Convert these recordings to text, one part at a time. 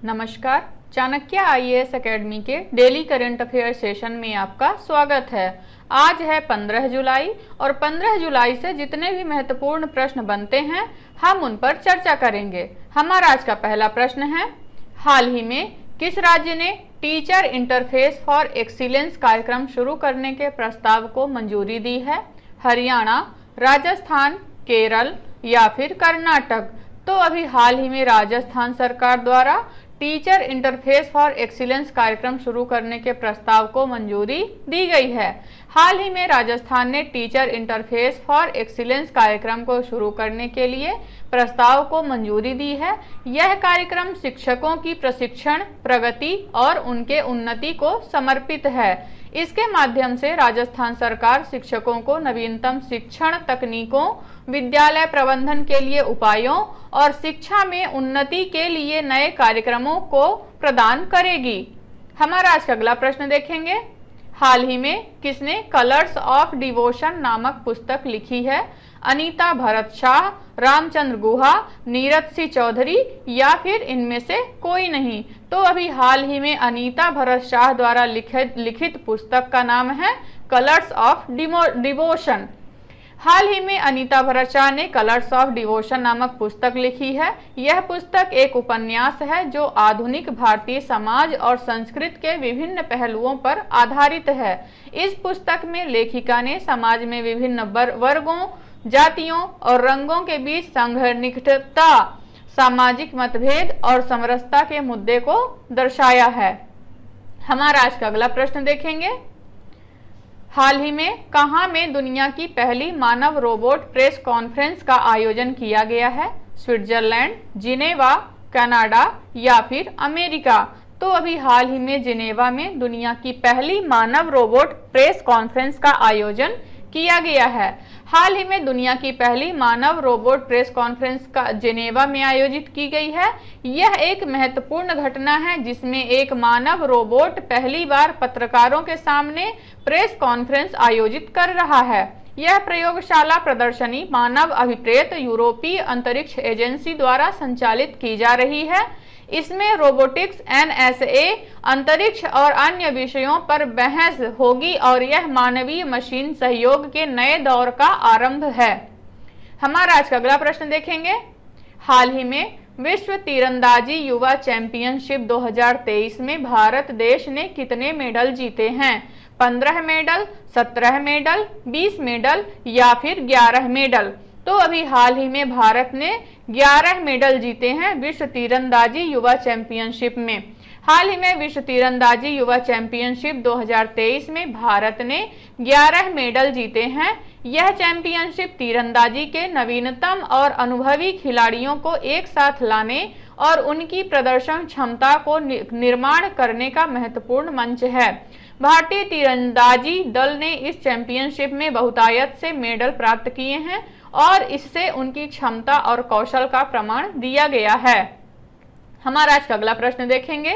नमस्कार। Chanakya IAS academy के daily current affair session में आपका स्वागत है। आज है 15 जुलाई और 15 जुलाई से जितने भी महत्वपूर्ण प्रश्न बनते हैं हम उन पर चर्चा करेंगे। हमारा आज का पहला प्रश्न है, हाल ही में किस राज्य ने टीचर इंटरफेस फॉर एक्सीलेंस कार्यक्रम शुरू करने के प्रस्ताव को मंजूरी दी है? हरियाणा, राजस्थान, केरल या फिर कर्नाटक? तो अभी हाल ही में राजस्थान सरकार द्वारा टीचर इंटरफेस फॉर एक्सीलेंस कार्यक्रम शुरू करने के प्रस्ताव को मंजूरी दी गई है। हाल ही में राजस्थान ने टीचर इंटरफेस फॉर एक्सीलेंस कार्यक्रम को शुरू करने के लिए प्रस्ताव को मंजूरी दी है। यह कार्यक्रम शिक्षकों की प्रशिक्षण, प्रगति और उनके उन्नति को समर्पित है। इसके माध्यम से राजस्थान सरकार शिक्षकों को नवीनतम शिक्षण तकनीकों, विद्यालय प्रबंधन के लिए उपायों और शिक्षा में उन्नति के लिए नए कार्यक्रमों को प्रदान करेगी। हमारा आज का अगला प्रश्न देखेंगे, हाल ही में किसने कलर्स ऑफ डिवोशन नामक पुस्तक लिखी है? अनीता भरत शाह, रामचंद्र गुहा, नीरज सिंह चौधरी या फिर इनमें से कोई नहीं? तो अभी हाल ही में अनीता भरत शाह द्वारा लिखित पुस्तक का नाम है कलर्स ऑफ डिवोशन। हाल ही में अनीता भरत शाह ने कलर्स ऑफ डिवोशन नामक पुस्तक लिखी है। यह पुस्तक एक उपन्यास है जो आधुनिक भारतीय समाज और संस्कृति के विभिन्न पहलुओं पर आधारित है। इस पुस्तक में लेखिका ने समाज में विभिन्न वर्गों, जातियों और रंगों के बीच संघर्षता, सामाजिक मतभेद और समरसता के मुद्दे को दर्शाया है। हमारा आज का अगला प्रश्न देखेंगे, हाल ही में कहां में दुनिया की पहली मानव रोबोट प्रेस कॉन्फ्रेंस का आयोजन किया गया है? स्विट्जरलैंड, जिनेवा, कनाडा या फिर अमेरिका? तो अभी हाल ही में जिनेवा में दुनिया की पहली मानव रोबोट प्रेस कॉन्फ्रेंस का आयोजन किया गया है। हाल ही में दुनिया की पहली मानव रोबोट प्रेस कॉन्फ्रेंस का जिनेवा में आयोजित की गई है। यह एक महत्वपूर्ण घटना है जिसमें एक मानव रोबोट पहली बार पत्रकारों के सामने प्रेस कॉन्फ्रेंस आयोजित कर रहा है। यह प्रयोगशाला प्रदर्शनी मानव अभिप्रेत यूरोपीय अंतरिक्ष एजेंसी द्वारा संचालित की जा रही है। इसमें रोबोटिक्स, एनएसए, अंतरिक्ष और अन्य विषयों पर बहस होगी और यह मानवीय मशीन सहयोग के नए दौर का आरंभ है। हमारा आज का अगला प्रश्न देखेंगे, हाल ही में विश्व तीरंदाजी युवा चैंपियनशिप 2023 में भारत देश ने कितने मेडल जीते हैं? 15 मेडल, 17 मेडल, 20 मेडल या फिर 11 मेडल? तो अभी हाल ही में भारत ने 11 मेडल जीते हैं विश्व तीरंदाजी युवा चैंपियनशिप में। हाल ही में विश्व तीरंदाजी युवा चैंपियनशिप 2023 में भारत ने 11 मेडल जीते हैं। यह चैंपियनशिप तीरंदाजी के नवीनतम और अनुभवी खिलाड़ियों को एक साथ लाने और उनकी प्रदर्शन क्षमता को निर्माण करने का महत्वपूर्ण मंच है। भारतीय तीरंदाजी दल ने इस चैंपियनशिप में बहुतायत से मेडल प्राप्त किए हैं और इससे उनकी क्षमता और कौशल का प्रमाण दिया गया है। हमारा आज का अगला प्रश्न देखेंगे,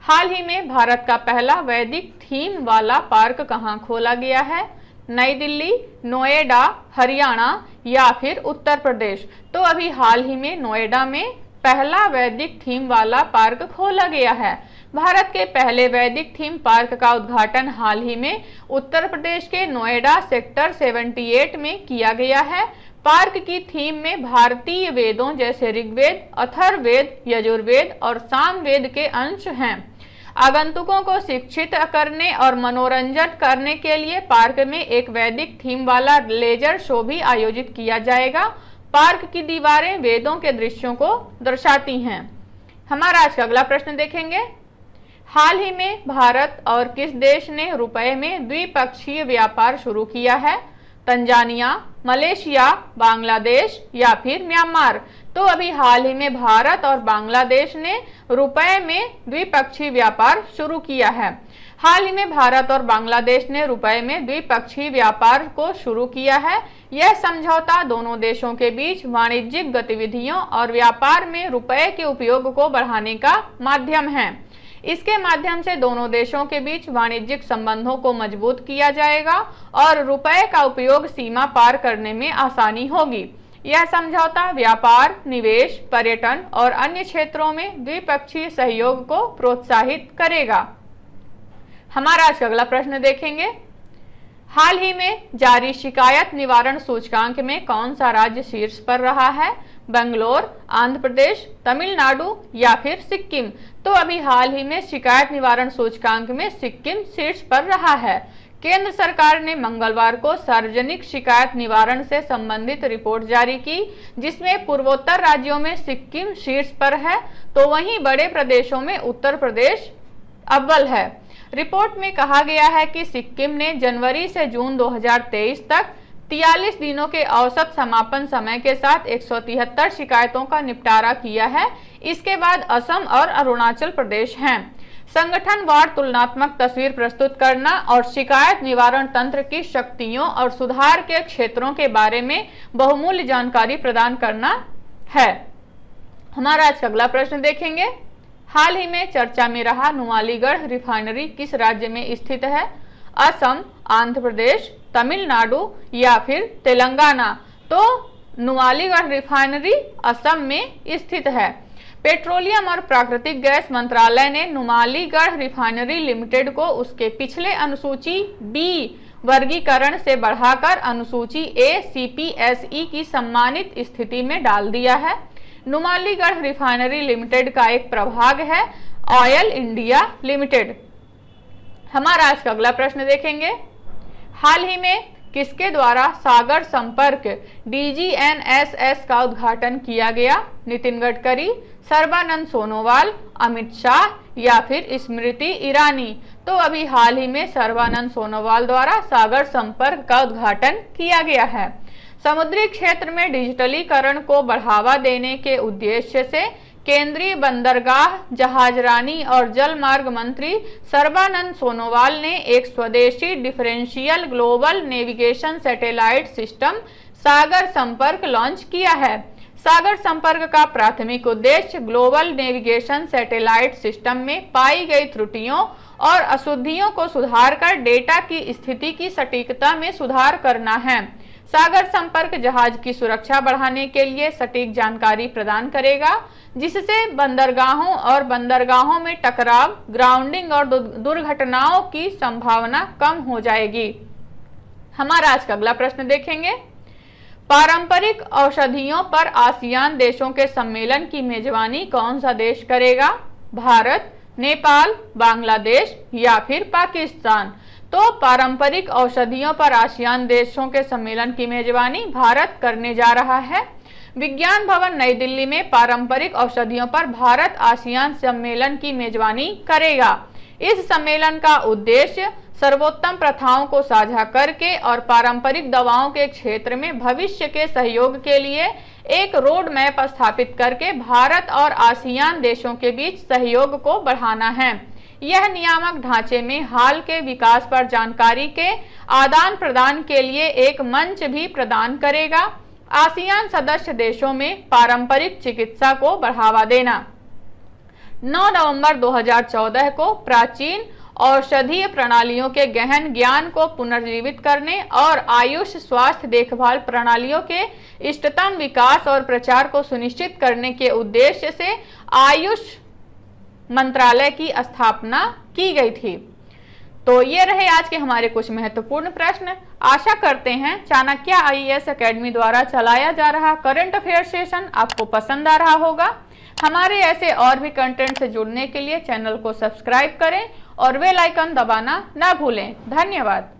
हाल ही में भारत का पहला वैदिक थीम वाला पार्क कहां खोला गया है? नई दिल्ली, नोएडा, हरियाणा या फिर उत्तर प्रदेश? तो अभी हाल ही में नोएडा में पहला वैदिक थीम वाला पार्क खोला गया है। भारत के पहले वैदिक थीम पार्क का उद्घाटन हाल ही में उत्तर प्रदेश के नोएडा सेक्टर 78 में किया गया है। पार्क की थीम में भारतीय वेदों जैसे ऋग्वेद, अथर्ववेद, यजुर्वेद और सामवेद के अंश हैं। आगंतुकों को शिक्षित करने और मनोरंजन करने के लिए पार्क में एक वैदिक थीम वाला लेजर शो भी आयोजित किया जाएगा। पार्क की दीवारें वेदों के दृश्यों को दर्शाती हैं। हमारा आज का अगला प्रश्न देखेंगे, हाल ही में भारत और किस देश ने रुपए में द्विपक्षीय व्यापार शुरू किया है? तंजानिया, मलेशिया, बांग्लादेश या फिर म्यांमार? तो अभी हाल ही में भारत और बांग्लादेश ने रुपए में द्विपक्षीय व्यापार शुरू किया है। हाल ही में भारत और बांग्लादेश ने रुपए में द्विपक्षीय व्यापार को शुरू किया है। यह समझौता दोनों देशों के बीच वाणिज्यिक गतिविधियों और व्यापार में रुपए के उपयोग को बढ़ाने का माध्यम है। इसके माध्यम से दोनों देशों के बीच वाणिज्यिक संबंधों को मजबूत किया जाएगा और रुपए का उपयोग सीमा पार करने में आसानी होगी। यह समझौता व्यापार, निवेश, पर्यटन और अन्य क्षेत्रों में द्विपक्षीय सहयोग को प्रोत्साहित करेगा। हमारा आज का अगला प्रश्न देखेंगे। हाल ही में जारी शिकायत निवारण सूचकांक में कौन सा राज्य शीर्ष पर रहा है? बेंगलोर, आंध्र प्रदेश, तमिलनाडु या फिर सिक्किम? तो अभी हाल ही में शिकायत निवारण सूचकांक में सिक्किम शीर्ष पर रहा है। केंद्र सरकार ने मंगलवार को सार्वजनिक शिकायत निवारण से संबंधित रिपोर्ट जारी की, जिसमें पूर्वोत्तर राज्यों में सिक्किम शीर्ष पर है, तो वहीं बड़े प्रदेशों में उत्तर प्रदेश अव्वल है। रिपोर्ट में कहा गया है कि सिक्किम ने जनवरी से जून 2023 तक 43 दिनों के औसत समापन समय के साथ 173 शिकायतों का निपटारा किया है। इसके बाद असम और अरुणाचल प्रदेश हैं। संगठनवार तुलनात्मक तस्वीर प्रस्तुत करना और शिकायत निवारण तंत्र की शक्तियों और सुधार के क्षेत्रों के बारे में बहुमूल्य जानकारी प्रदान करना है। हमारा आज का अगला प्रश्न देखेंगे। हाल ही में चर्चा में रहा नुमालीगढ़ रिफाइनरी किस राज्य में स्थित है? असम, आंध्र प्रदेश, तमिलनाडु या फिर तेलंगाना? तो नुमालीगढ़ रिफाइनरी असम में स्थित है। पेट्रोलियम और प्राकृतिक गैस मंत्रालय ने नुमालीगढ़ रिफाइनरी लिमिटेड को उसके पिछले अनुसूची बी वर्गीकरण से बढ़ाकर अनुसूची ए CPSE की सम्मानित स्थिति में डाल दिया है। नुमालीगढ़ रिफाइनरी लिमिटेड का एक प्रभाग है ऑयल इंडिया लिमिटेड। हमारा आज का अगला प्रश्न देखेंगे। हाल ही में किसके द्वारा सागर संपर्क DGNSS का उद्घाटन किया गया? नितिन गडकरी, सर्बानंद सोनोवाल, अमित शाह या फिर स्मृति ईरानी? तो अभी हाल ही में सर्बानंद सोनोवाल द्वारा सागर संपर्क का उद्घाटन किया गया है। समुद्री क्षेत्र में डिजिटलीकरण को बढ़ावा देने के उद्देश्य से केंद्रीय बंदरगाह, जहाजरानी और जल मार्ग मंत्री सर्बानंद सोनोवाल ने एक स्वदेशी differential global navigation satellite system Sagar Sampark launch किया है। सागर संपर्क का प्राथमिक उद्देश्य ग्लोबल नेविगेशन सैटेलाइट सिस्टम में पाई गई त्रुटियों और अशुद्धियों को सुधार कर डेटा की स्थिति की सटीकता में सुधार करना है। सागर संपर्क जहाज की सुरक्षा बढ़ाने के लिए सटीक जानकारी प्रदान करेगा, जिससे बंदरगाहों और बंदरगाहों में टकराव, ग्राउंडिंग और दुर्घटनाओं की संभावना कम हो जाएगी। हमारा आज का अगला प्रश्न देखेंगे। पारंपरिक औषधियों पर आसियान देशों के सम्मेलन की मेजबानी कौन सा देश करेगा? भारत, नेपाल, बांग्लादेश या फिर पाकिस्तान? तो पारंपरिक औषधियों पर आसियान देशों के सम्मेलन की मेजबानी भारत करने जा रहा है। विज्ञान भवन नई दिल्ली में पारंपरिक औषधियों पर भारत आसियान सम्मेलन की मेजबानी करेगा। इस सम्मेलन का उद्देश्य सर्वोत्तम प्रथाओं को साझा करके और पारंपरिक दवाओं के क्षेत्र में भविष्य के सहयोग के लिए एक रोड मैप स्थापित करके भारत और आसियान देशों के बीच सहयोग को बढ़ाना है। यह नियामक ढांचे में हाल के विकास पर जानकारी के आदान प्रदान के लिए एक मंच भी प्रदान करेगा। आसियान सदस्य देशों में पारंपरिक चिकित्सा को बढ़ावा देना। 9 नवंबर 2014 को प्राचीन औषधीय प्रणालियों के गहन ज्ञान को पुनर्जीवित करने और आयुष स्वास्थ्य देखभाल प्रणालियों के इष्टतम विकास और प्रचार को सुनिश्चित करने के उद्देश्य से आयुष मंत्रालय की स्थापना की गई थी। तो ये रहे आज के हमारे कुछ महत्वपूर्ण प्रश्न। आशा करते हैं चाणक्य IAS एकेडमी द्वारा चलाया जा रहा करंट अफेयर सेशन आपको पसंद आ रहा होगा। हमारे ऐसे और भी कंटेंट से जुड़ने के लिए चैनल को सब्सक्राइब करें और बेल आइकन दबाना ना भूलें। धन्यवाद।